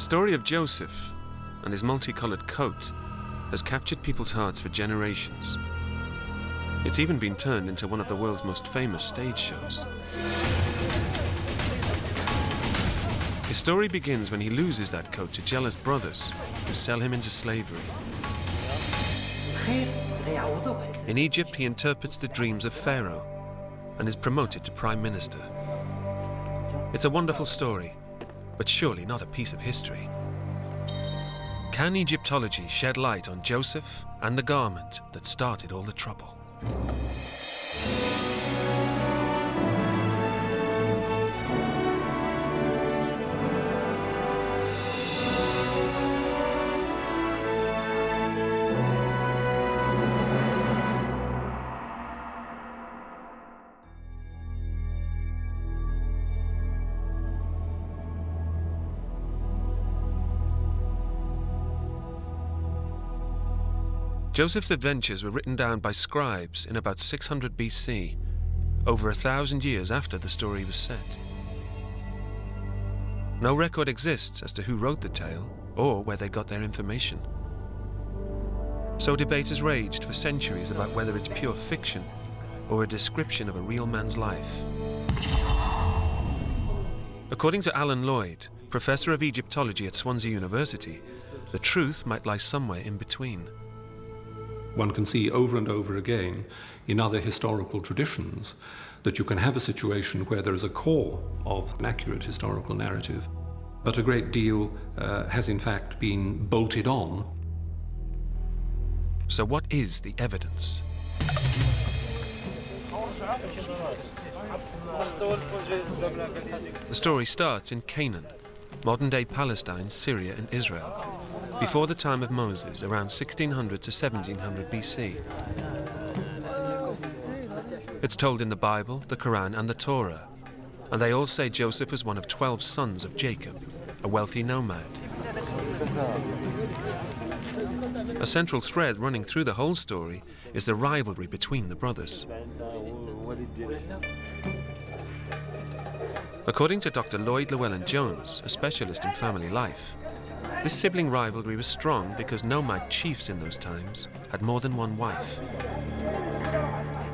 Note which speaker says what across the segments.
Speaker 1: story of Joseph and his multicolored coat has captured people's hearts for generations. It's even been turned into one of the world's most famous stage shows. His story begins when he loses that coat to jealous brothers who sell him into slavery. In Egypt, he interprets the dreams of Pharaoh and is promoted to prime minister. It's a wonderful story, but surely not a piece of history. Can Egyptology shed light on Joseph and the garment that started all the trouble? Joseph's adventures were written down by scribes in about 600 BC, over 1,000 years after the story was set. No record exists as to who wrote the tale or where they got their information. So debate has raged for centuries about whether it's pure fiction or a description of a real man's life. According to Alan Lloyd, professor of Egyptology at Swansea University, the truth might lie somewhere in between.
Speaker 2: One can see over and over again in other historical traditions that you can have a situation where there is a core of an accurate historical narrative, but a great deal has in fact been bolted on.
Speaker 1: So what is the evidence? The story starts in Canaan, modern-day Palestine, Syria and Israel, before the time of Moses, around 1600 to 1700 BC. It's told in the Bible, the Quran and the Torah, and they all say Joseph was one of 12 sons of Jacob, a wealthy nomad. A central thread running through the whole story is the rivalry between the brothers. According to Dr. Lloyd Llewellyn-Jones, a specialist in family life, this sibling rivalry was strong because nomad chiefs in those times had more than one wife.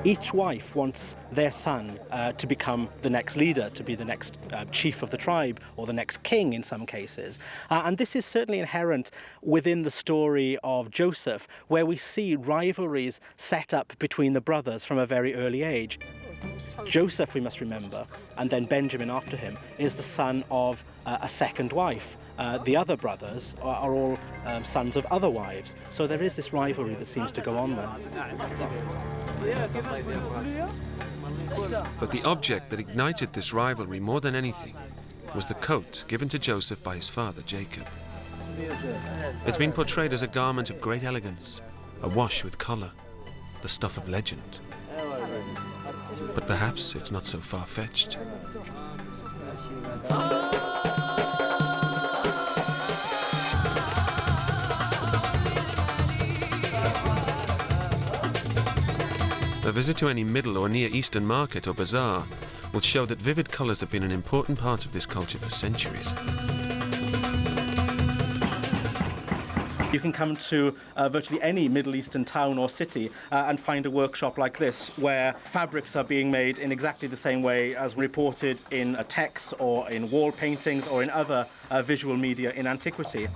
Speaker 3: Each wife wants their son to become the next leader, to be the next chief of the tribe, or the next king in some cases. And this is certainly inherent within the story of Joseph, where we see rivalries set up between the brothers from a very early age. Joseph, we must remember, and then Benjamin after him, is the son of a second wife. The other brothers are all sons of other wives. So there is this rivalry that seems to go on there.
Speaker 1: But the object that ignited this rivalry more than anything was the coat given to Joseph by his father, Jacob. It's been portrayed as a garment of great elegance, awash with colour, the stuff of legend. But perhaps it's not so far-fetched. A visit to any Middle or Near Eastern market or bazaar will show that vivid colours have been an important part of this culture for centuries.
Speaker 3: You can come to virtually any Middle Eastern town or city and find a workshop like this, where fabrics are being made in exactly the same way as reported in texts or in wall paintings or in other visual media in antiquity.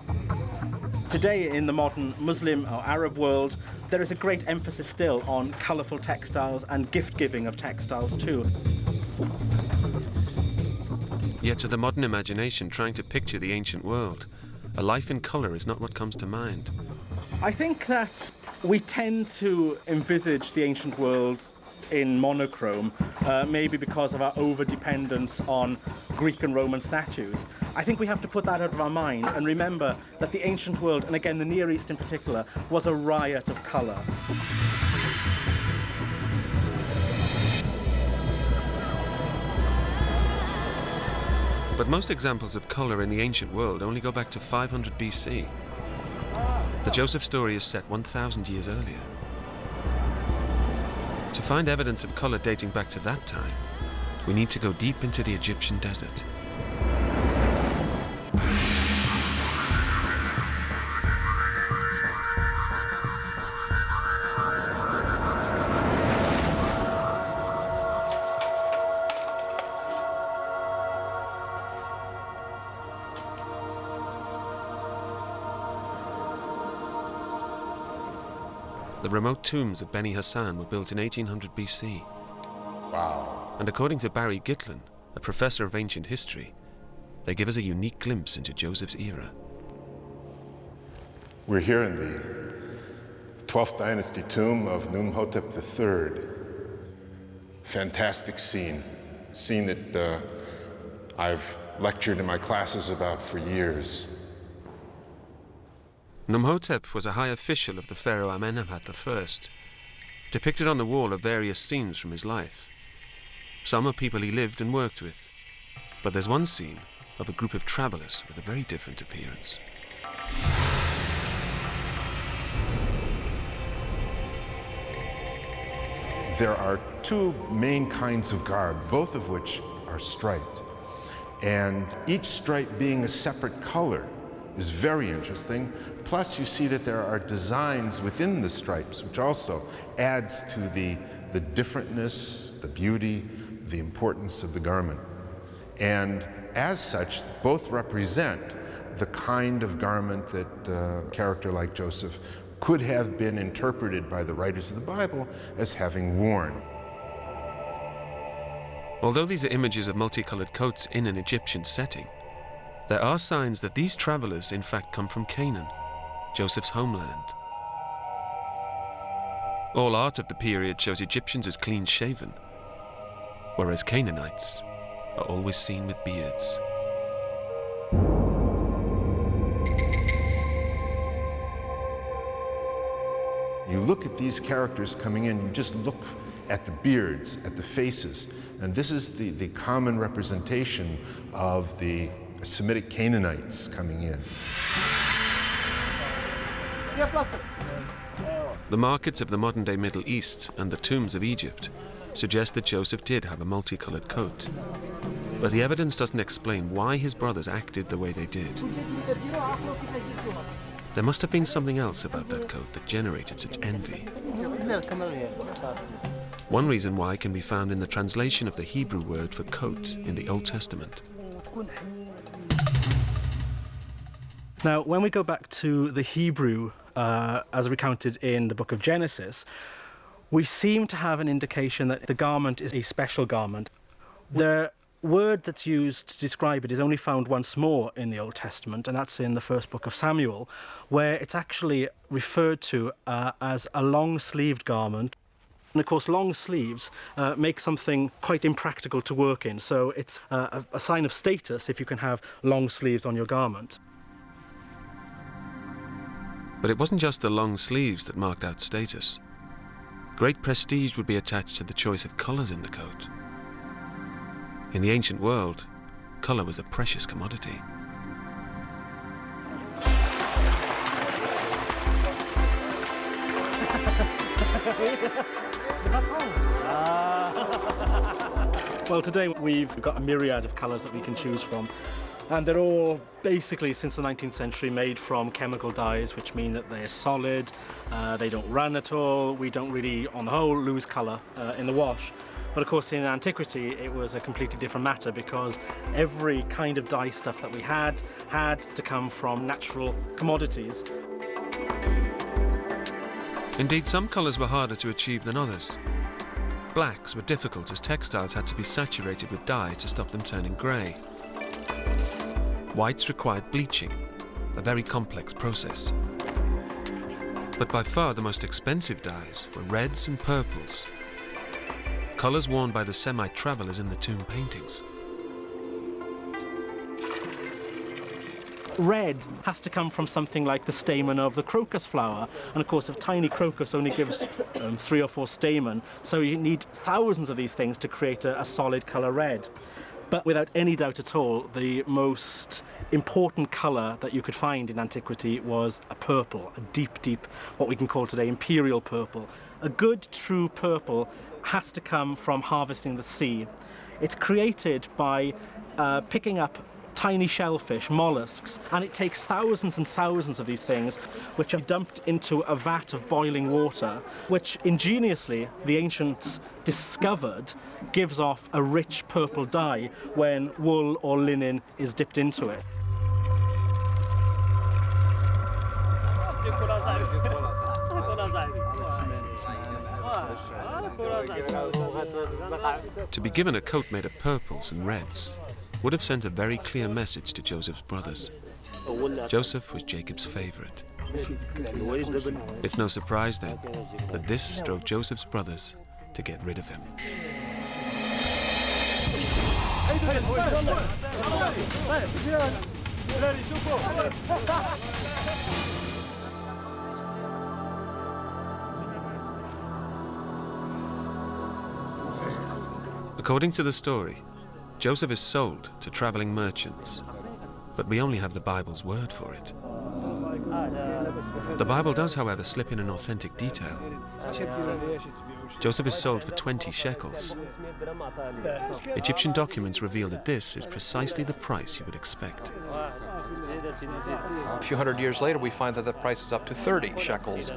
Speaker 3: Today, in the modern Muslim or Arab world, there is a great emphasis still on colourful textiles and gift-giving of textiles too.
Speaker 1: Yet to the modern imagination trying to picture the ancient world, a life in colour is not what comes to mind.
Speaker 3: I think that we tend to envisage the ancient world in monochrome, maybe because of our over-dependence on Greek and Roman statues. I think we have to put that out of our mind and remember that the ancient world, and again the Near East in particular, was a riot of colour.
Speaker 1: But most examples of colour in the ancient world only go back to 500 BC. The Joseph story is set 1,000 years earlier. To find evidence of colour dating back to that time, we need to go deep into the Egyptian desert. The remote tombs of Beni Hassan were built in 1800 BC.
Speaker 4: Wow.
Speaker 1: And according to Barry Gitlin, a professor of ancient history, they give us a unique glimpse into Joseph's era.
Speaker 4: We're here in the 12th dynasty tomb of Numhotep III. Fantastic scene that I've lectured in my classes about for years.
Speaker 1: Numhotep was a high official of the pharaoh Amenemhat I. Depicted on the wall are various scenes from his life. Some are people he lived and worked with, but there's one scene of a group of travelers with a very different appearance.
Speaker 4: There are two main kinds of garb, both of which are striped. And each stripe being a separate color is very interesting. Plus, you see that there are designs within the stripes, which also adds to the differentness, the beauty, the importance of the garment. And as such, both represent the kind of garment that a character like Joseph could have been interpreted by the writers of the Bible as having worn.
Speaker 1: Although these are images of multicolored coats in an Egyptian setting, there are signs that these travelers in fact come from Canaan, Joseph's homeland. All art of the period shows Egyptians as clean-shaven, whereas Canaanites are always seen with beards.
Speaker 4: You look at these characters coming in, you just look at the beards, at the faces, and this is the common representation of the Semitic Canaanites coming in.
Speaker 1: The markets of the modern-day Middle East and the tombs of Egypt suggest that Joseph did have a multicolored coat, but the evidence doesn't explain why his brothers acted the way they did. There must have been something else about that coat that generated such envy. One reason why can be found in the translation of the Hebrew word for coat in the Old Testament.
Speaker 3: Now, when we go back to the Hebrew, as recounted in the book of Genesis, we seem to have an indication that the garment is a special garment. The word that's used to describe it is only found once more in the Old Testament, and that's in the first book of Samuel, where it's actually referred to as a long-sleeved garment. And of course, long sleeves make something quite impractical to work in, so it's a sign of status if you can have long sleeves on your garment.
Speaker 1: But it wasn't just the long sleeves that marked out status. Great prestige would be attached to the choice of colours in the coat. In the ancient world, colour was a precious commodity.
Speaker 3: Well, today we've got a myriad of colours that we can choose from, and they're all basically, since the 19th century, made from chemical dyes, which mean that they're solid, they don't run at all, we don't really, on the whole, lose colour in the wash. But of course, in antiquity, it was a completely different matter, because every kind of dye stuff that we had to come from natural commodities.
Speaker 1: Indeed, some colours were harder to achieve than others. Blacks were difficult, as textiles had to be saturated with dye to stop them turning grey. Whites required bleaching, a very complex process. But by far the most expensive dyes were reds and purples, colours worn by the Semite travellers in the tomb paintings.
Speaker 3: Red has to come from something like the stamen of the crocus flower, and of course a tiny crocus only gives 3 or 4 stamen, so you need thousands of these things to create a solid colour red. But without any doubt at all, the most important colour that you could find in antiquity was a purple, a deep, what we can call today imperial purple. A good, true purple has to come from harvesting the sea. It's created by picking up tiny shellfish, mollusks, and it takes thousands and thousands of these things, which are dumped into a vat of boiling water, which ingeniously the ancients discovered gives off a rich purple dye when wool or linen is dipped into it.
Speaker 1: To be given a coat made of purples and reds would have sent a very clear message to Joseph's brothers. Joseph was Jacob's favorite. It's no surprise then that this drove Joseph's brothers to get rid of him. According to the story, Joseph is sold to traveling merchants, but we only have the Bible's word for it. The Bible does, however, slip in an authentic detail. Joseph is sold for 20 shekels. Egyptian documents reveal that this is precisely the price you would expect.
Speaker 5: A few hundred years later, we find that the price is up to 30 shekels.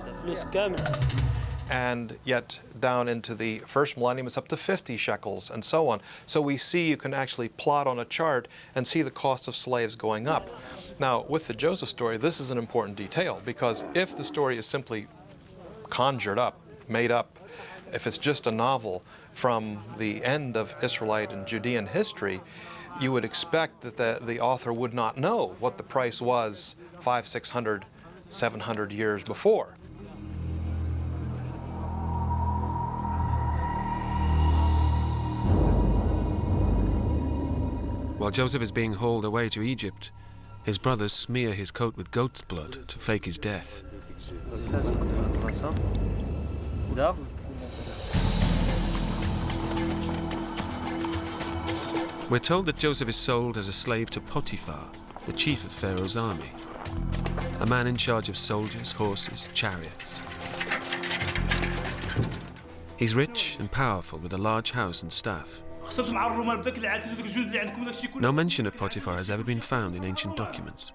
Speaker 5: And yet down into the first millennium, it's up to 50 shekels and so on. So we see, you can actually plot on a chart and see the cost of slaves going up. Now, with the Joseph story, this is an important detail, because if the story is simply conjured up, made up, if it's just a novel from the end of Israelite and Judean history, you would expect that the author would not know what the price was 500, 600, 700 years before.
Speaker 1: While Joseph is being hauled away to Egypt, his brothers smear his coat with goat's blood to fake his death. We're told that Joseph is sold as a slave to Potiphar, the chief of Pharaoh's army, a man in charge of soldiers, horses, chariots. He's rich and powerful with a large house and staff. No mention of Potiphar has ever been found in ancient documents.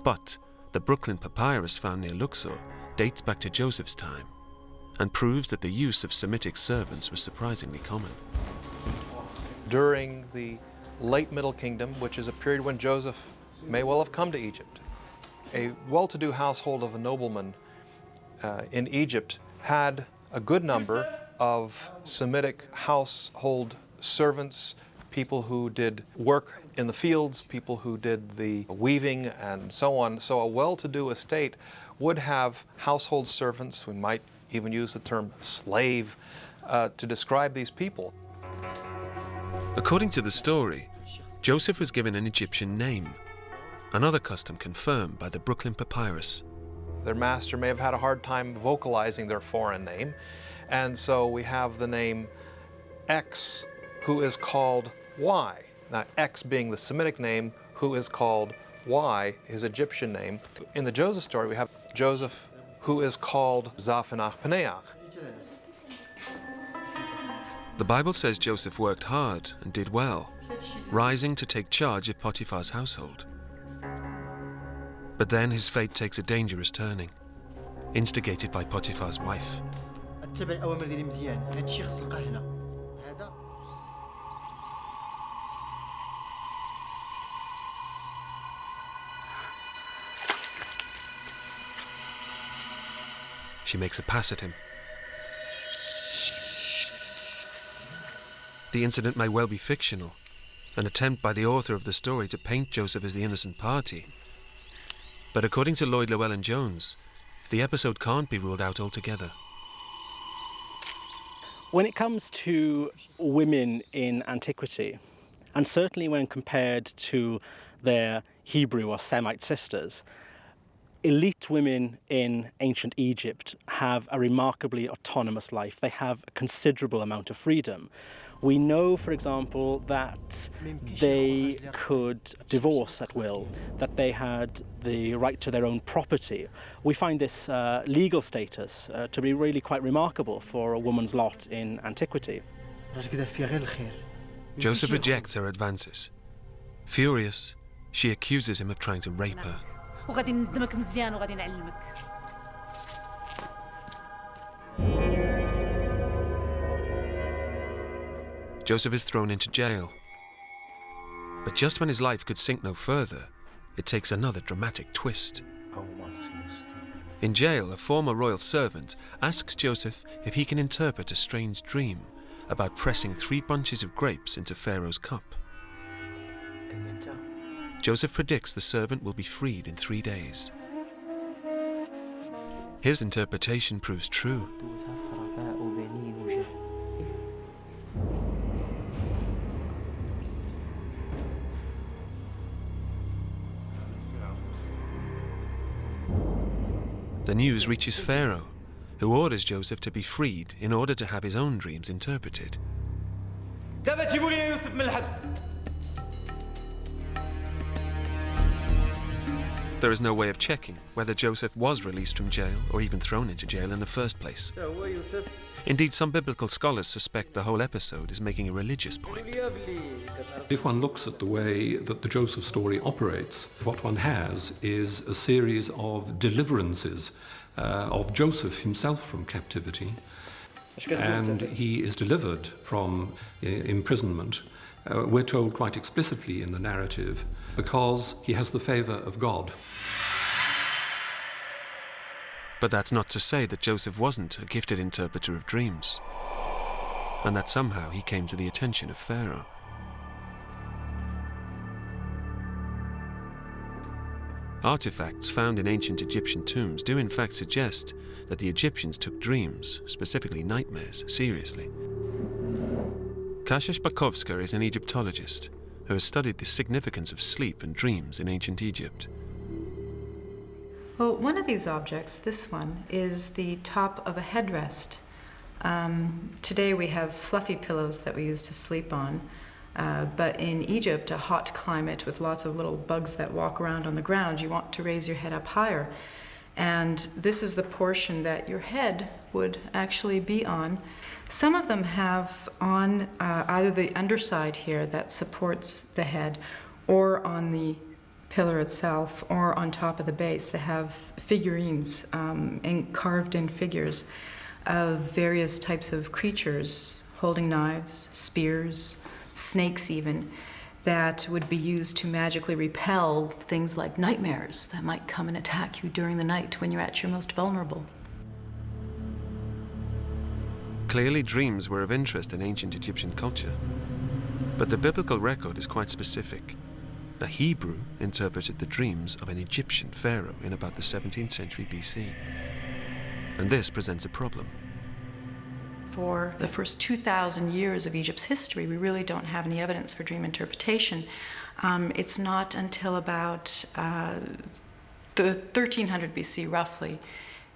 Speaker 1: But the Brooklyn papyrus found near Luxor dates back to Joseph's time and proves that the use of Semitic servants was surprisingly common.
Speaker 5: During the late Middle Kingdom, which is a period when Joseph may well have come to Egypt, a well-to-do household of a nobleman in Egypt had a good number of Semitic household servants, people who did work in the fields, people who did the weaving and so on. So a well-to-do estate would have household servants. We might even use the term slave to describe these people.
Speaker 1: According to the story, Joseph was given an Egyptian name, another custom confirmed by the Brooklyn papyrus.
Speaker 5: Their master may have had a hard time vocalizing their foreign name, and so we have the name X, who is called Y. Now, X being the Semitic name, who is called Y, his Egyptian name. In the Joseph story, we have Joseph, who is called Zaphenach Paneach.
Speaker 1: The Bible says Joseph worked hard and did well, rising to take charge of Potiphar's household. But then his fate takes a dangerous turning, instigated by Potiphar's wife. She makes a pass at him. The incident may well be fictional, an attempt by the author of the story to paint Joseph as the innocent party. But according to Lloyd Llewellyn-Jones, the episode can't be ruled out altogether.
Speaker 3: When it comes to women in antiquity, and certainly when compared to their Hebrew or Semite sisters, elite women in ancient Egypt have a remarkably autonomous life. They have a considerable amount of freedom. We know, for example, that they could divorce at will, that they had the right to their own property. We find this legal status to be really quite remarkable for a woman's lot in antiquity.
Speaker 1: Joseph rejects her advances. Furious, she accuses him of trying to rape her. Joseph is thrown into jail. But just when his life could sink no further, it takes another dramatic twist. In jail, a former royal servant asks Joseph if he can interpret a strange dream about pressing 3 bunches of grapes into Pharaoh's cup. Joseph predicts the servant will be freed in 3 days. His interpretation proves true. The news reaches Pharaoh, who orders Joseph to be freed in order to have his own dreams interpreted. There is no way of checking whether Joseph was released from jail or even thrown into jail in the first place. Indeed, some biblical scholars suspect the whole episode is making a religious point.
Speaker 2: If one looks at the way that the Joseph story operates, what one has is a series of deliverances of Joseph himself from captivity, and he is delivered from imprisonment. We're told quite explicitly in the narrative, because he has the favor of God.
Speaker 1: But that's not to say that Joseph wasn't a gifted interpreter of dreams, and that somehow he came to the attention of Pharaoh. Artifacts found in ancient Egyptian tombs do in fact suggest that the Egyptians took dreams, specifically nightmares, seriously. Kasia Szpakowska is an Egyptologist who has studied the significance of sleep and dreams in ancient Egypt.
Speaker 6: Well, one of these objects, this one, is the top of a headrest. Today we have fluffy pillows that we use to sleep on, but in Egypt, a hot climate with lots of little bugs that walk around on the ground, you want to raise your head up higher. And this is the portion that your head would actually be on. Some of them have on either the underside here that supports the head, or on the pillar itself, or on top of the base. They have figurines and carved-in figures of various types of creatures holding knives, spears, snakes even, that would be used to magically repel things like nightmares that might come and attack you during the night when you're at your most vulnerable.
Speaker 1: Clearly, dreams were of interest in ancient Egyptian culture, but the biblical record is quite specific. The Hebrew interpreted the dreams of an Egyptian pharaoh in about the 17th century BC, and this presents a problem.
Speaker 6: For the first 2,000 years of Egypt's history, we really don't have any evidence for dream interpretation. It's not until about the 1300 BC, roughly,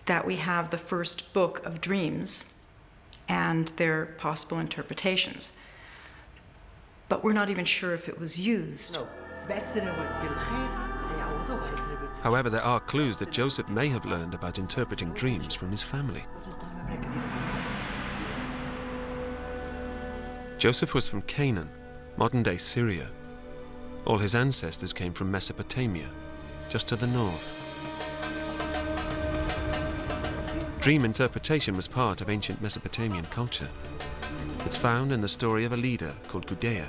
Speaker 6: that we have the first book of dreams and their possible interpretations. But we're not even sure if it was used.
Speaker 1: However, there are clues that Joseph may have learned about interpreting dreams from his family. Joseph was from Canaan, modern-day Syria. All his ancestors came from Mesopotamia, just to the north. Dream interpretation was part of ancient Mesopotamian culture. It's found in the story of a leader called Gudea.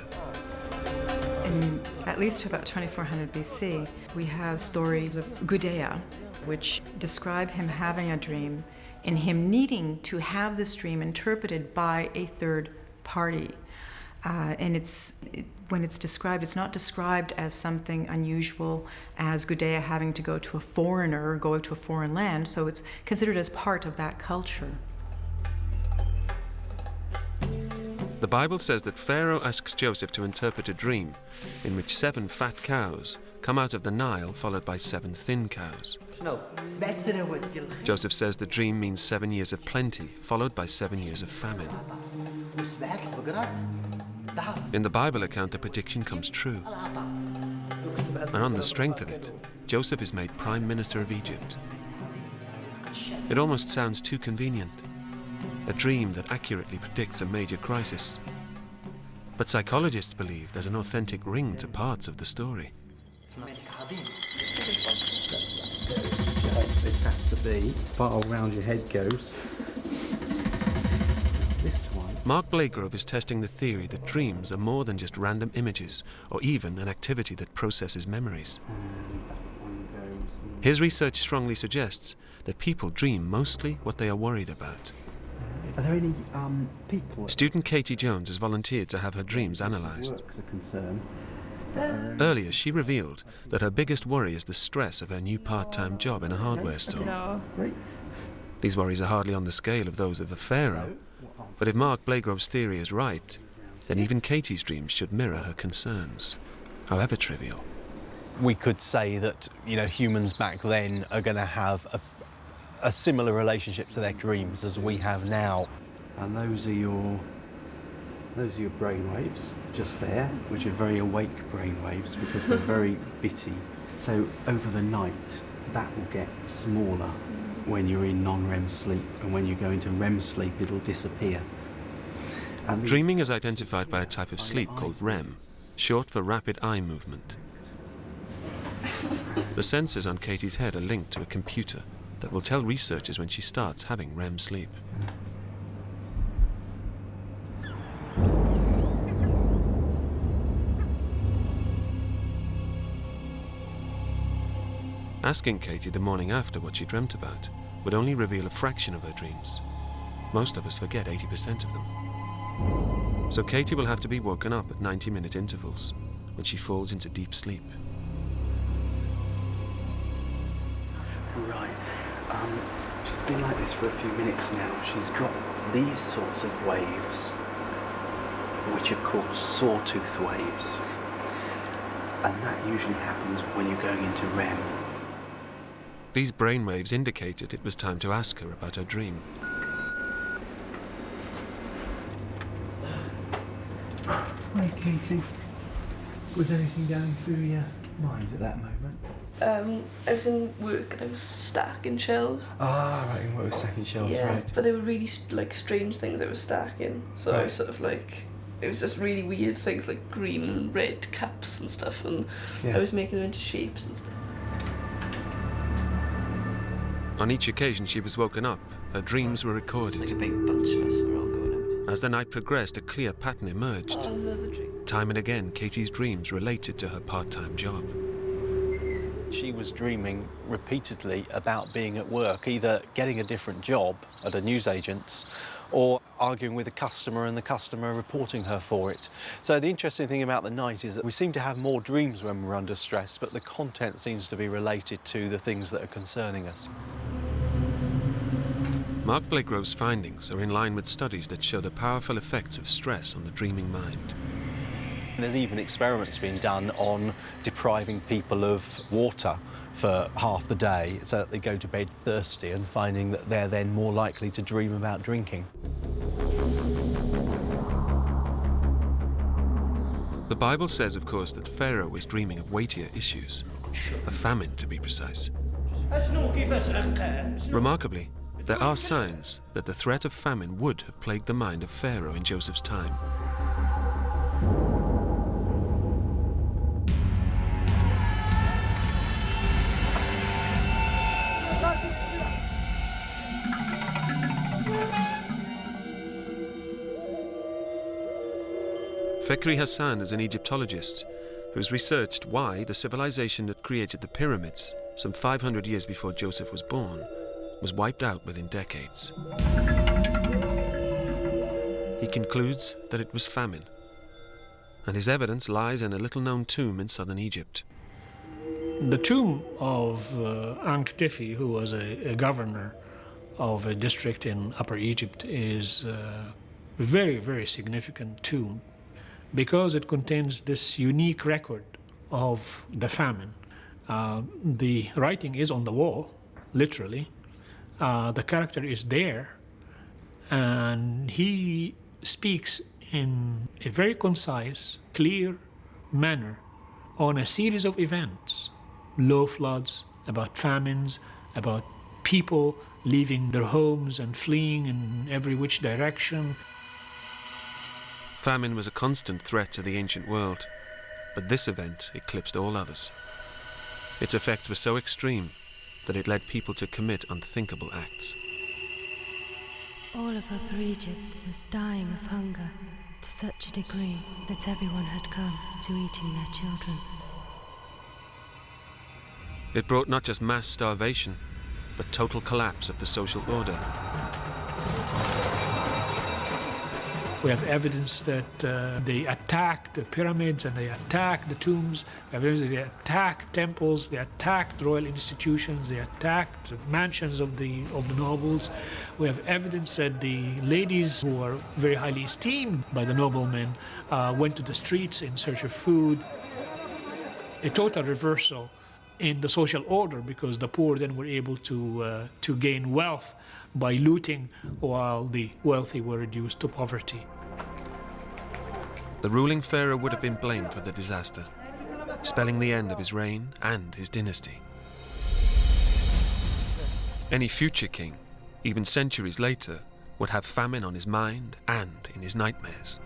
Speaker 6: In at least to about 2400 BC, we have stories of Gudea, which describe him having a dream and him needing to have this dream interpreted by a third party. When it's described, it's not described as something unusual, as Gudea having to go to a foreigner or go to a foreign land, so it's considered as part of that culture.
Speaker 1: The Bible says that Pharaoh asks Joseph to interpret a dream in which 7 fat cows come out of the Nile, followed by 7 thin cows. Joseph says the dream means 7 years of plenty, followed by 7 years of famine. In the Bible account, the prediction comes true. And on the strength of it, Joseph is made Prime Minister of Egypt. It almost sounds too convenient. A dream that accurately predicts a major crisis. But psychologists believe there's an authentic ring to parts of the story.
Speaker 7: This has to be, far around your head goes. This one.
Speaker 1: Mark Blagrove is testing the theory that dreams are more than just random images or even an activity that processes memories.
Speaker 7: And that one goes.
Speaker 1: His research strongly suggests that people dream mostly what they are worried about.
Speaker 7: Are there any people?
Speaker 1: Student Katie Jones has volunteered to have her dreams analysed.
Speaker 7: Work's a concern.
Speaker 1: Earlier, she revealed that her biggest worry is the stress of her new part-time job in a hardware store.
Speaker 8: No.
Speaker 7: Great.
Speaker 1: These worries are hardly on the scale of those of a pharaoh, but if Mark Blagrove's theory is right, then even Katie's dreams should mirror her concerns, however trivial.
Speaker 9: We could say that, humans back then are going to have a similar relationship to their dreams as we have now.
Speaker 7: And those are your brain waves just there, which are very awake brain waves because they're very bitty. So over the night, that will get smaller when you're in non-REM sleep, and when you go into REM sleep, it'll disappear. And
Speaker 1: Dreaming is identified by a type of sleep called REM, short for rapid eye movement. The sensors on Katie's head are linked to a computer that will tell researchers when she starts having REM sleep. Asking Katie the morning after what she dreamt about would only reveal a fraction of her dreams. Most of us forget 80% of them. So Katie will have to be woken up at 90-minute intervals when she falls into deep sleep.
Speaker 7: Right. She's been like this for a few minutes now. She's got these sorts of waves, which are called sawtooth waves. And that usually happens when you're going into REM.
Speaker 1: These brainwaves indicated it was time to ask her about her dream.
Speaker 10: Hi, Katie. Was anything going through your mind at that moment?
Speaker 8: I was in work and I was stacking shelves.
Speaker 10: Ah, right, and what was stacking shelves,
Speaker 8: Yeah,
Speaker 10: right.
Speaker 8: but they were really strange things I was stacking. So I was sort of it was just really weird things like green and red caps and stuff, and I was making them into shapes and stuff.
Speaker 1: On each occasion she was woken up, her dreams were
Speaker 8: It's like a
Speaker 1: recorded.
Speaker 8: big bunch of us were all going out.
Speaker 1: As the night progressed, a clear pattern emerged.
Speaker 8: Another drink.
Speaker 1: Time and again, Katie's dreams related to her part-time job.
Speaker 9: She was dreaming repeatedly about being at work, either getting a different job at a newsagent's or arguing with a customer and the customer reporting her for it. So the interesting thing about the night is that we seem to have more dreams when we're under stress, but the content seems to be related to the things that are concerning us.
Speaker 1: Mark Blagrove's findings are in line with studies that show the powerful effects of stress on the dreaming mind.
Speaker 9: There's even experiments being done on depriving people of water for half the day so that they go to bed thirsty, and finding that they're then more likely to dream about drinking.
Speaker 1: The Bible says, of course, that Pharaoh was dreaming of weightier issues, a famine to be precise. Remarkably, there are signs that the threat of famine would have plagued the mind of Pharaoh in Joseph's time. Fekri Hassan is an Egyptologist who's researched why the civilization that created the pyramids some 500 years before Joseph was born was wiped out within decades. He concludes that it was famine, and his evidence lies in a little-known tomb in southern Egypt.
Speaker 11: The tomb of Ankh-Tifi, who was a governor of a district in Upper Egypt, is a very, very significant tomb because it contains this unique record of the famine. The writing is on the wall, literally. The character is there, and he speaks in a very concise, clear manner on a series of events. Low floods, about famines, about people leaving their homes and fleeing in every which direction.
Speaker 1: Famine was a constant threat to the ancient world, but this event eclipsed all others. Its effects were so extreme that it led people to commit unthinkable acts.
Speaker 12: All of Upper Egypt was dying of hunger to such a degree that everyone had come to eating their children.
Speaker 1: It brought not just mass starvation, but total collapse of the social order.
Speaker 11: We have evidence that they attacked the pyramids and they attacked the tombs. We have evidence that they attacked temples, they attacked royal institutions, they attacked the mansions of the nobles. We have evidence that the ladies who were very highly esteemed by the noblemen went to the streets in search of food. A total reversal in the social order, because the poor then were able to gain wealth by looting, while the wealthy were reduced to poverty.
Speaker 1: The ruling pharaoh would have been blamed for the disaster, spelling the end of his reign and his dynasty. Any future king, even centuries later, would have famine on his mind and in his nightmares.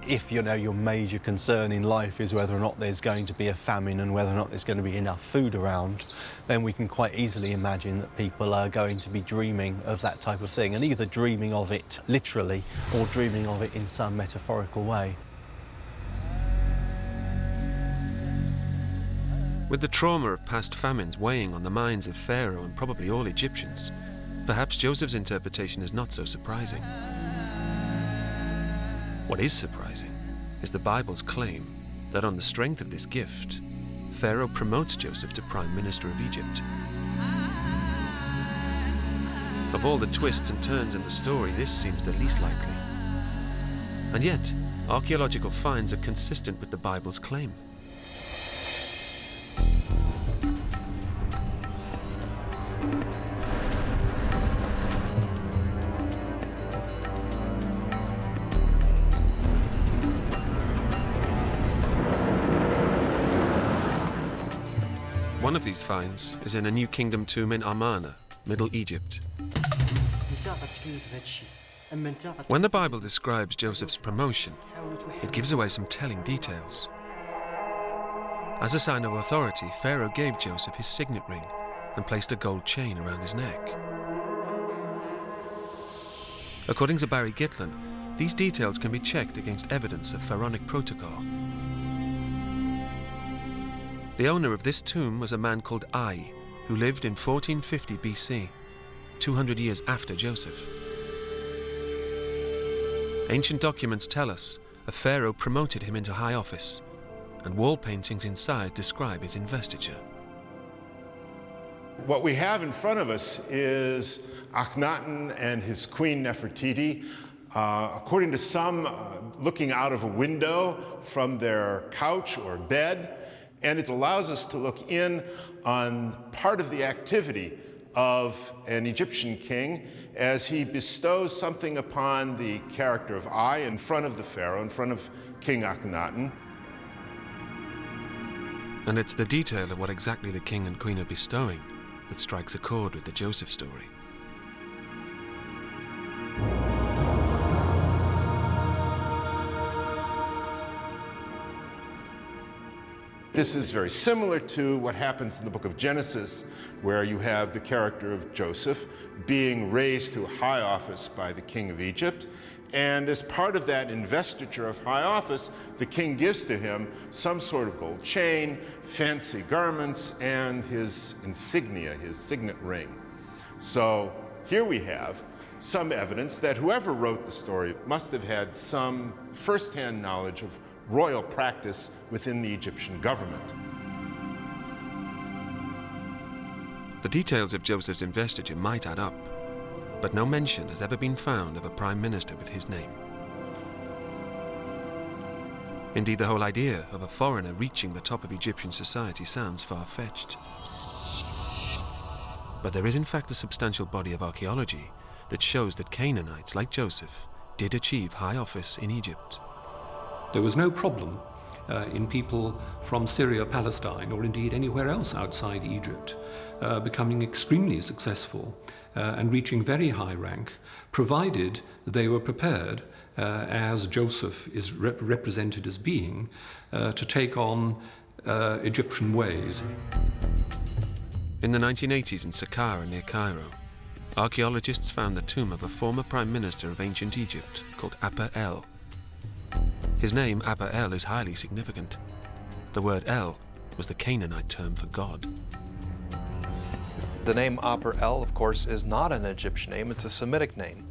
Speaker 9: If your major concern in life is whether or not there's going to be a famine and whether or not there's going to be enough food around, then we can quite easily imagine that people are going to be dreaming of that type of thing, and either dreaming of it literally or dreaming of it in some metaphorical way.
Speaker 1: With the trauma of past famines weighing on the minds of Pharaoh and probably all Egyptians, perhaps Joseph's interpretation is not so surprising. What is surprising is the Bible's claim that on the strength of this gift, Pharaoh promotes Joseph to Prime Minister of Egypt. Of all the twists and turns in the story, this seems the least likely. And yet, archaeological finds are consistent with the Bible's claim. One of these finds is in a New Kingdom tomb in Amarna, Middle Egypt. When the Bible describes Joseph's promotion, it gives away some telling details. As a sign of authority, Pharaoh gave Joseph his signet ring and placed a gold chain around his neck. According to Barry Gitlin, these details can be checked against evidence of pharaonic protocol. The owner of this tomb was a man called Ai, who lived in 1450 BC, 200 years after Joseph. Ancient documents tell us a pharaoh promoted him into high office, and wall paintings inside describe his investiture.
Speaker 4: What we have in front of us is Akhenaten and his queen Nefertiti, according to some, looking out of a window from their couch or bed. And it allows us to look in on part of the activity of an Egyptian king as he bestows something upon the character of Ai in front of the pharaoh, in front of King Akhenaten.
Speaker 1: And it's the detail of what exactly the king and queen are bestowing that strikes a chord with the Joseph story.
Speaker 4: This is very similar to what happens in the book of Genesis, where you have the character of Joseph being raised to a high office by the king of Egypt. And as part of that investiture of high office, the king gives to him some sort of gold chain, fancy garments, and his insignia, his signet ring. So here we have some evidence that whoever wrote the story must have had some first-hand knowledge of royal practice within the Egyptian government.
Speaker 1: The details of Joseph's investiture might add up, but no mention has ever been found of a prime minister with his name. Indeed, the whole idea of a foreigner reaching the top of Egyptian society sounds far-fetched. But there is in fact a substantial body of archaeology that shows that Canaanites, like Joseph, did achieve high office in Egypt.
Speaker 2: There was no problem in people from Syria, Palestine, or indeed anywhere else outside Egypt becoming extremely successful and reaching very high rank, provided they were prepared, as Joseph is represented as being, to take on Egyptian ways.
Speaker 1: In the 1980s in Saqqara near Cairo, archaeologists found the tomb of a former prime minister of ancient Egypt called Apa-El. His name, Apa-El, is highly significant. The word El was the Canaanite term for God.
Speaker 5: The name Aper-El, of course, is not an Egyptian name, it's a Semitic name.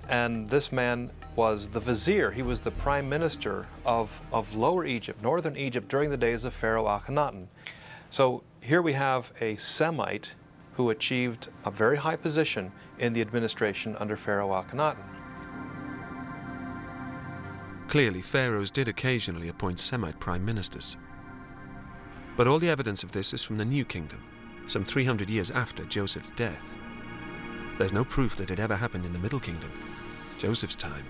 Speaker 5: And this man was the vizier. He was the prime minister of Lower Egypt, northern Egypt, during the days of Pharaoh Akhenaten. So here we have a Semite who achieved a very high position in the administration under Pharaoh Akhenaten.
Speaker 1: Clearly, pharaohs did occasionally appoint Semite prime ministers. But all the evidence of this is from the New Kingdom, some 300 years after Joseph's death. There's no proof that it ever happened in the Middle Kingdom, Joseph's time.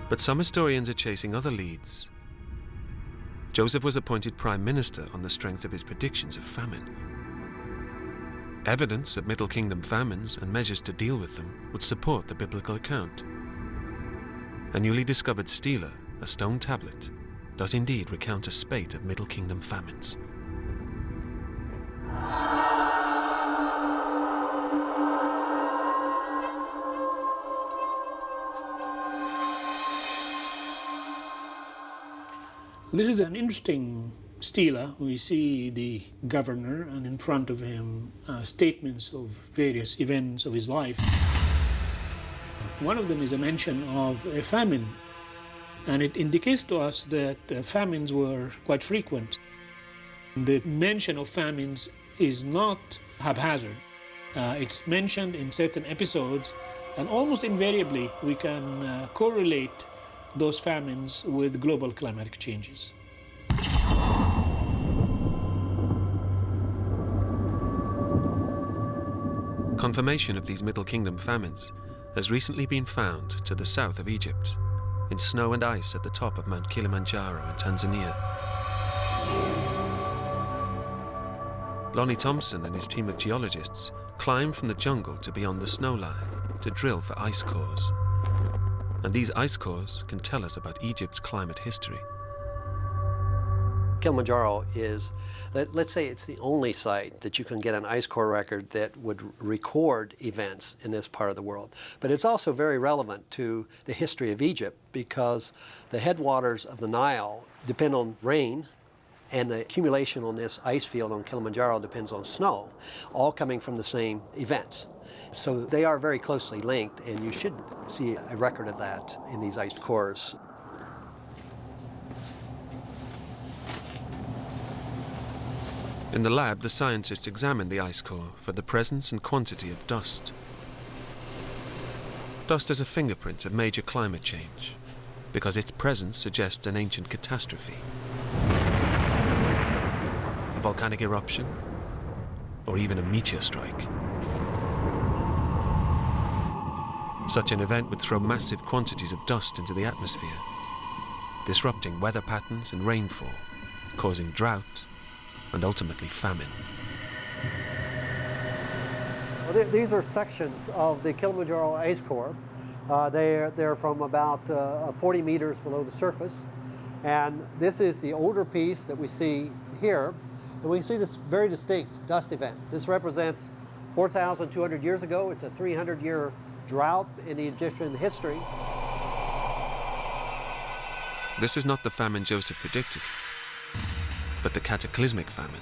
Speaker 1: But some historians are chasing other leads. Joseph was appointed prime minister on the strength of his predictions of famine. Evidence of Middle Kingdom famines and measures to deal with them would support the biblical account. A newly discovered stela, a stone tablet, does indeed recount a spate of Middle Kingdom famines.
Speaker 11: This is an interesting stela. We see the governor, and in front of him statements of various events of his life. One of them is a mention of a famine, and it indicates to us that famines were quite frequent. The mention of famines is not haphazard. It's mentioned in certain episodes, and almost invariably we can correlate those famines with global climatic changes.
Speaker 1: Confirmation of these Middle Kingdom famines has recently been found to the south of Egypt, in snow and ice at the top of Mount Kilimanjaro in Tanzania. Lonnie Thompson and his team of geologists climbed from the jungle to beyond the snow line to drill for ice cores. And these ice cores can tell us about Egypt's climate history.
Speaker 13: Kilimanjaro is, let's say it's the only site that you can get an ice core record that would record events in this part of the world. But it's also very relevant to the history of Egypt because the headwaters of the Nile depend on rain, and the accumulation on this ice field on Kilimanjaro depends on snow, all coming from the same events. So they are very closely linked, and you should see a record of that in these ice cores.
Speaker 1: In the lab, the scientists examined the ice core for the presence and quantity of dust. Dust is a fingerprint of major climate change because its presence suggests an ancient catastrophe. A volcanic eruption, or even a meteor strike. Such an event would throw massive quantities of dust into the atmosphere, disrupting weather patterns and rainfall, causing drought and ultimately famine.
Speaker 13: Well, these are sections of the Kilimanjaro ice core. They're from about 40 meters below the surface. And this is the older piece that we see here. And we see this very distinct dust event. This represents 4,200 years ago. It's a 300-year drought in the Egyptian history.
Speaker 1: This is not the famine Joseph predicted, but the cataclysmic famine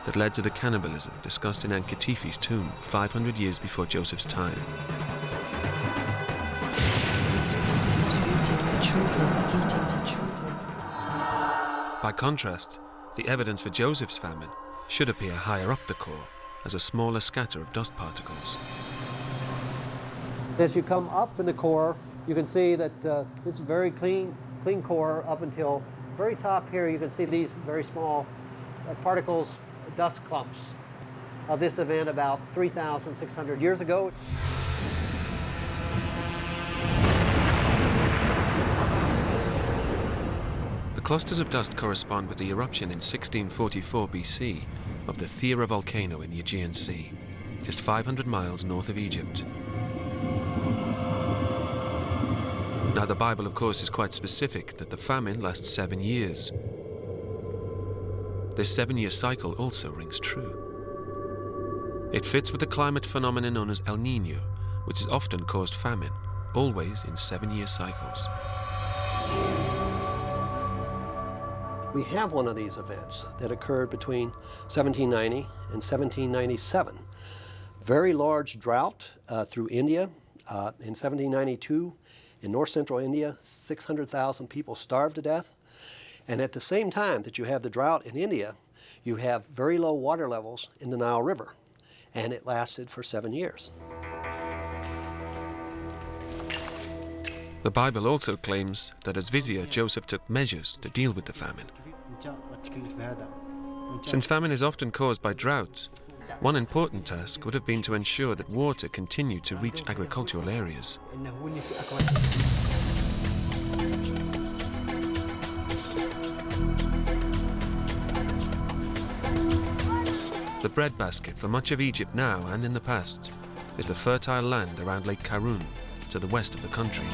Speaker 1: that led to the cannibalism discussed in Ankh-Khetephi's tomb 500 years before Joseph's time. By contrast, the evidence for Joseph's famine should appear higher up the core as a smaller scatter of dust particles.
Speaker 13: As you come up in the core, you can see that it's a very clean core up until very top here. You can see these very small particles, dust clumps of this event about 3,600 years ago.
Speaker 1: The clusters of dust correspond with the eruption in 1644 BC of the Thera volcano in the Aegean Sea, just 500 miles north of Egypt. Now, the Bible, of course, is quite specific that the famine lasts 7 years. This 7-year cycle also rings true. It fits with the climate phenomenon known as El Niño, which has often caused famine, always in 7-year cycles.
Speaker 13: We have one of these events that occurred between 1790 and 1797. Very large drought through India. In 1792, in north central India, 600,000 people starved to death. And at the same time that you have the drought in India, you have very low water levels in the Nile River. And it lasted for 7 years.
Speaker 1: The Bible also claims that as vizier, Joseph took measures to deal with the famine. Since famine is often caused by drought, one important task would have been to ensure that water continued to reach agricultural areas. The breadbasket for much of Egypt now and in the past is the fertile land around Lake Karun to the west of the country.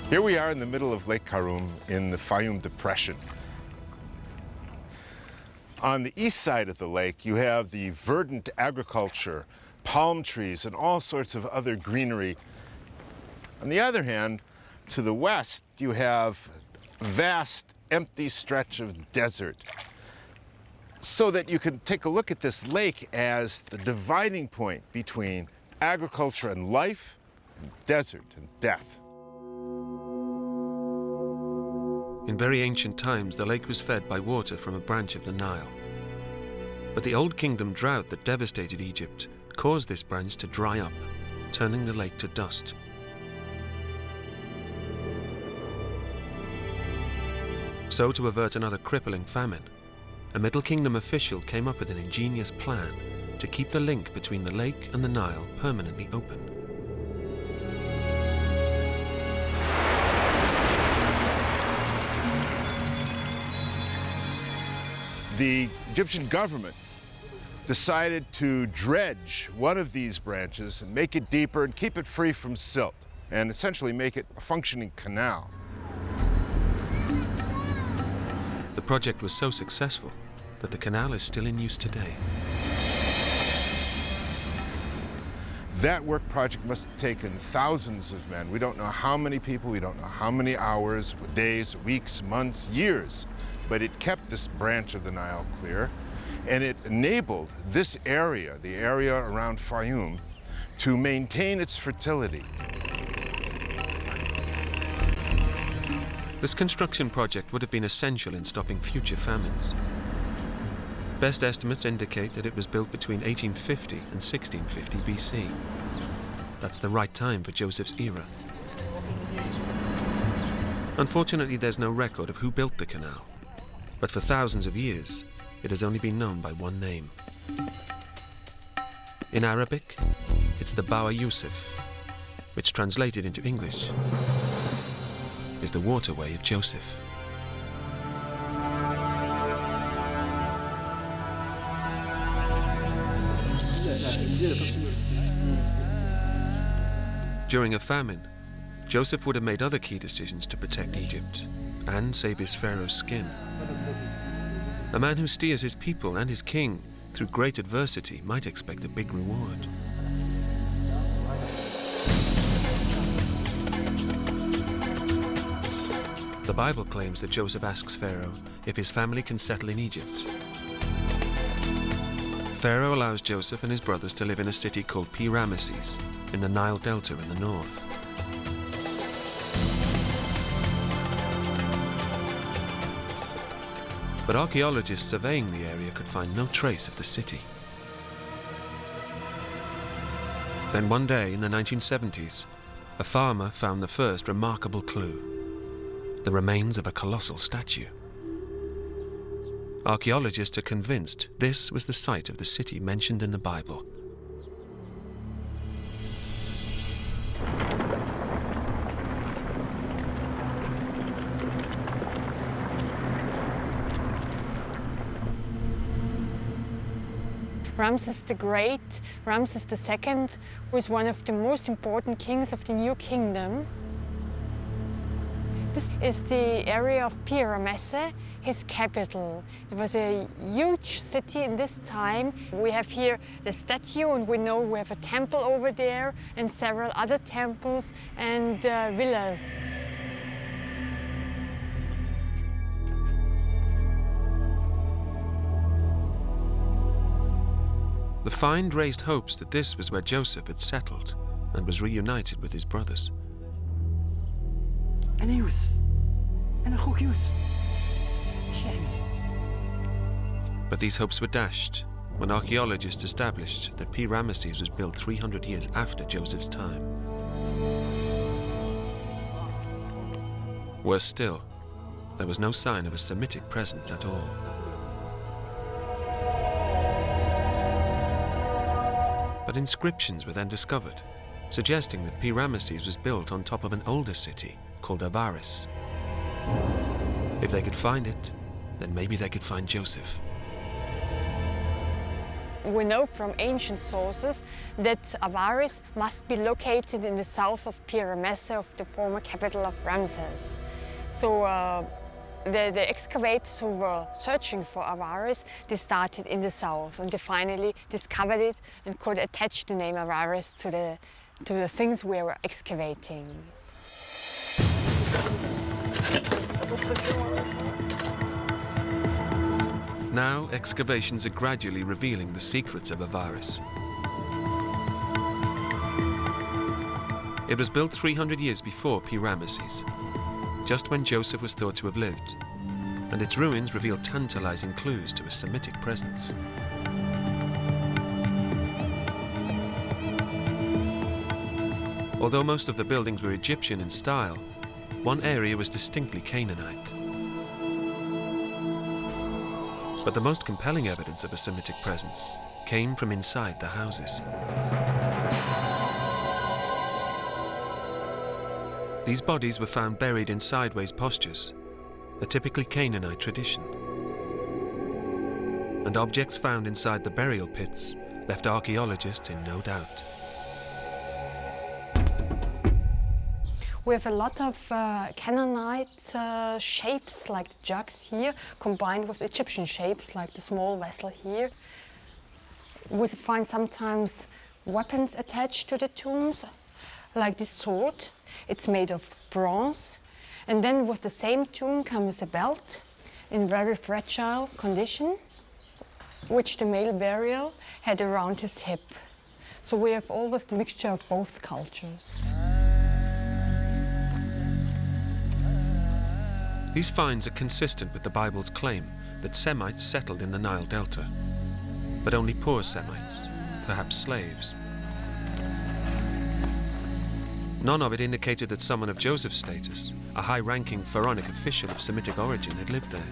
Speaker 4: Here we are in the middle of Lake Karun in the Fayum Depression. On the east side of the lake, you have the verdant agriculture, palm trees, and all sorts of other greenery. On the other hand, to the west, you have a vast, empty stretch of desert. So that you can take a look at this lake as the dividing point between agriculture and life, and desert and death.
Speaker 1: In very ancient times, the lake was fed by water from a branch of the Nile. But the Old Kingdom drought that devastated Egypt caused this branch to dry up, turning the lake to dust. So, to avert another crippling famine, a Middle Kingdom official came up with an ingenious plan to keep the link between the lake and the Nile permanently open.
Speaker 4: The Egyptian government decided to dredge one of these branches and make it deeper and keep it free from silt, and essentially make it a functioning canal.
Speaker 1: The project was so successful that the canal is still in use today.
Speaker 4: That work project must have taken thousands of men. We don't know how many people, we don't know how many hours, days, weeks, months, years. But it kept this branch of the Nile clear, and it enabled this area, the area around Fayum, to maintain its fertility.
Speaker 1: This construction project would have been essential in stopping future famines. Best estimates indicate that it was built between 1850 and 1650 BC. That's the right time for Joseph's era. Unfortunately, there's no record of who built the canal. But for thousands of years, it has only been known by one name. In Arabic, it's the Bawa Yusuf, which translated into English is the waterway of Joseph. During a famine, Joseph would have made other key decisions to protect Egypt and save his pharaoh's skin. A man who steers his people and his king through great adversity might expect a big reward. The Bible claims that Joseph asks Pharaoh if his family can settle in Egypt. Pharaoh allows Joseph and his brothers to live in a city called Pi-Ramesses in the Nile Delta in the north. But archaeologists surveying the area could find no trace of the city. Then one day in the 1970s, a farmer found the first remarkable clue: the remains of a colossal statue. Archaeologists are convinced this was the site of the city mentioned in the Bible.
Speaker 14: Ramses the Great, Ramses II, was one of the most important kings of the New Kingdom. This is the area of Pyramesse, his capital. It was a huge city in this time. We have here the statue, and we know we have a temple over there and several other temples and villas.
Speaker 1: The find raised hopes that this was where Joseph had settled and was reunited with his brothers. But these hopes were dashed when archaeologists established that Pi-Ramesses was built 300 years after Joseph's time. Worse still, there was no sign of a Semitic presence at all. But inscriptions were then discovered, suggesting that Pi-Ramesses was built on top of an older city called Avaris. If they could find it, then maybe they could find Joseph.
Speaker 14: We know from ancient sources that Avaris must be located in the south of Pi-Ramesse, of the former capital of Ramses. So the excavators who were searching for Avaris, they started in the south, and they finally discovered it and could attach the name Avaris to the things we were excavating.
Speaker 1: Now, excavations are gradually revealing the secrets of Avaris. It was built 300 years before Pi-Ramesses, just when Joseph was thought to have lived, and its ruins reveal tantalizing clues to a Semitic presence. Although most of the buildings were Egyptian in style, one area was distinctly Canaanite. But the most compelling evidence of a Semitic presence came from inside the houses. These bodies were found buried in sideways postures, a typically Canaanite tradition. And objects found inside the burial pits left archaeologists in no doubt.
Speaker 14: We have a lot of Canaanite shapes, like the jugs here, combined with Egyptian shapes, like the small vessel here. We find sometimes weapons attached to the tombs, like this sword. It's made of bronze. And then with the same tomb comes a belt in very fragile condition, which the male burial had around his hip. So we have always the mixture of both cultures.
Speaker 1: These finds are consistent with the Bible's claim that Semites settled in the Nile Delta, but only poor Semites, perhaps slaves. None of it indicated that someone of Joseph's status, a high-ranking pharaonic official of Semitic origin, had lived there.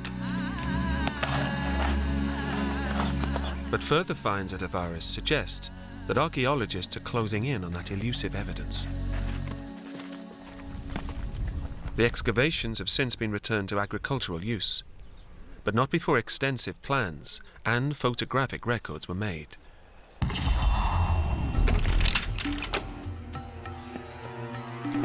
Speaker 1: But further finds at Avaris suggest that archaeologists are closing in on that elusive evidence. The excavations have since been returned to agricultural use, but not before extensive plans and photographic records were made.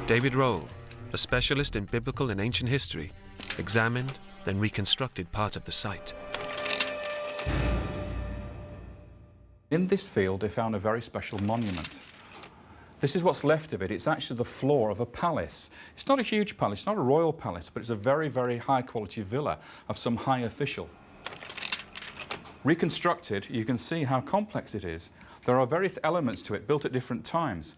Speaker 1: David Roll, a specialist in biblical and ancient history, examined, then reconstructed part of the site.
Speaker 15: In this field, they found a very special monument. This is what's left of it. It's actually the floor of a palace. It's not a huge palace, it's not a royal palace, but it's a very, very high-quality villa of some high official. Reconstructed, you can see how complex it is. There are various elements to it built at different times.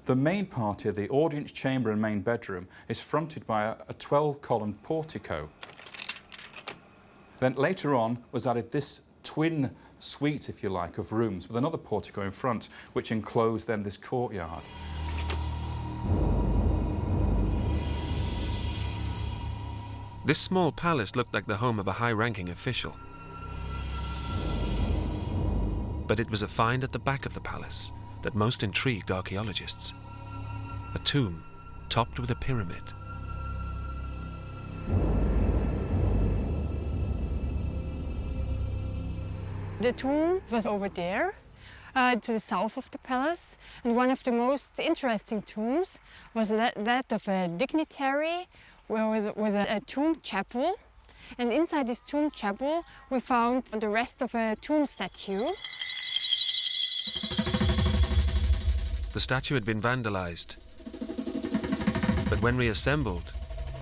Speaker 15: The main part here, the audience chamber and main bedroom, is fronted by a 12-columned portico. Then later on was added this twin suite, if you like, of rooms with another portico in front, which enclosed then this courtyard.
Speaker 1: This small palace looked like the home of a high-ranking official. But it was a find at the back of the palace that most intrigued archaeologists. A tomb topped with a pyramid.
Speaker 14: The tomb was over there, to the south of the palace, and one of the most interesting tombs was that of a dignitary with a tomb chapel. And inside this tomb chapel we found the rest of a tomb statue.
Speaker 1: The statue had been vandalized, but when reassembled,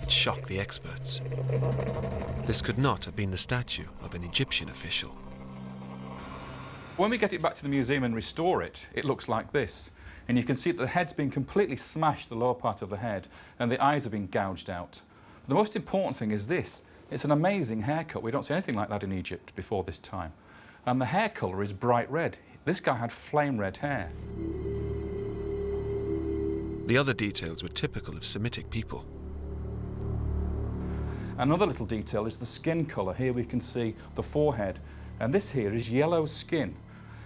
Speaker 1: it shocked the experts. This could not have been the statue of an Egyptian official.
Speaker 15: When we get it back to the museum and restore it, it looks like this. And you can see that the head's been completely smashed, the lower part of the head, and the eyes have been gouged out. But the most important thing is this. It's an amazing haircut. We don't see anything like that in Egypt before this time. And the hair colour is bright red. This guy had flame red hair.
Speaker 1: The other details were typical of Semitic people.
Speaker 15: Another little detail is the skin colour. Here we can see the forehead, and this here is yellow skin.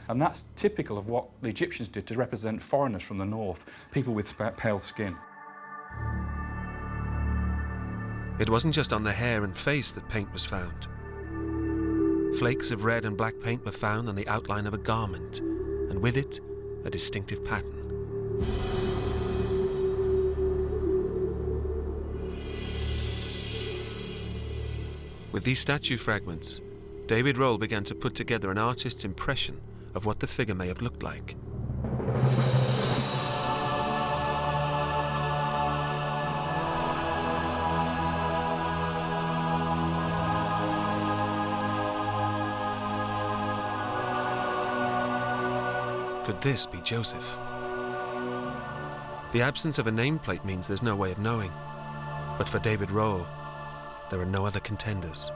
Speaker 15: And that's typical of what the Egyptians did to represent foreigners from the north, people with pale skin.
Speaker 1: It wasn't just on the hair and face that paint was found. Flakes of red and black paint were found on the outline of a garment, and with it, a distinctive pattern. With these statue fragments, David Rohl began to put together an artist's impression of what the figure may have looked like. Could this be Joseph? The absence of a nameplate means there's no way of knowing. But for David Rohl, there are no other contenders.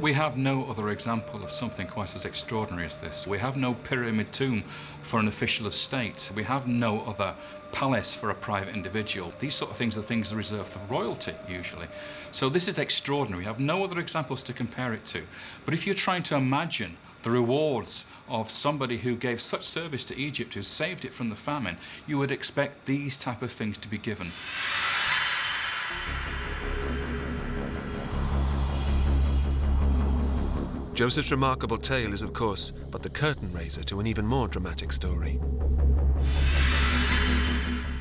Speaker 15: We have no other example of something quite as extraordinary as this. We have no pyramid tomb for an official of state. We have no other palace for a private individual. These sort of things are things reserved for royalty, usually. So this is extraordinary. We have no other examples to compare it to. But if you're trying to imagine the rewards of somebody who gave such service to Egypt, who saved it from the famine, you would expect these type of things to be given.
Speaker 1: Joseph's remarkable tale is, of course, but the curtain raiser to an even more dramatic story.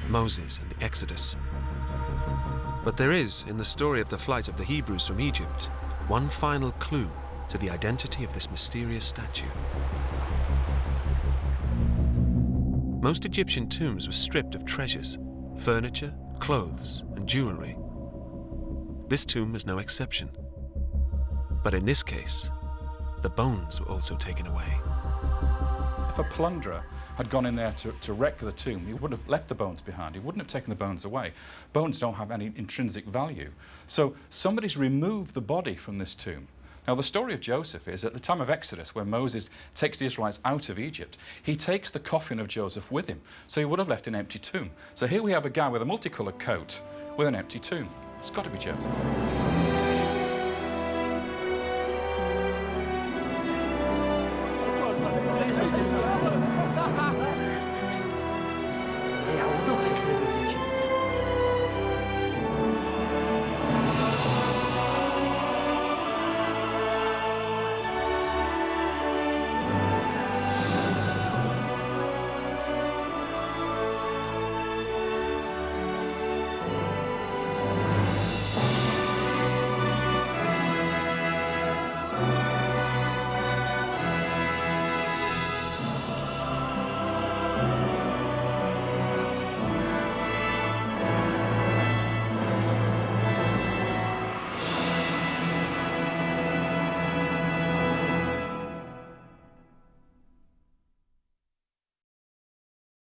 Speaker 1: Moses and the Exodus. But there is, in the story of the flight of the Hebrews from Egypt, one final clue to the identity of this mysterious statue. Most Egyptian tombs were stripped of treasures, furniture, clothes, and jewelry. This tomb was no exception. But in this case, the bones were also taken away.
Speaker 15: If a plunderer had gone in there to wreck the tomb, he would have left the bones behind. He wouldn't have taken the bones away. Bones don't have any intrinsic value. So somebody's removed the body from this tomb. Now, the story of Joseph is, at the time of Exodus, when Moses takes the Israelites out of Egypt, he takes the coffin of Joseph with him. So he would have left an empty tomb. So here we have a guy with a multicolored coat with an empty tomb. It's got to be Joseph.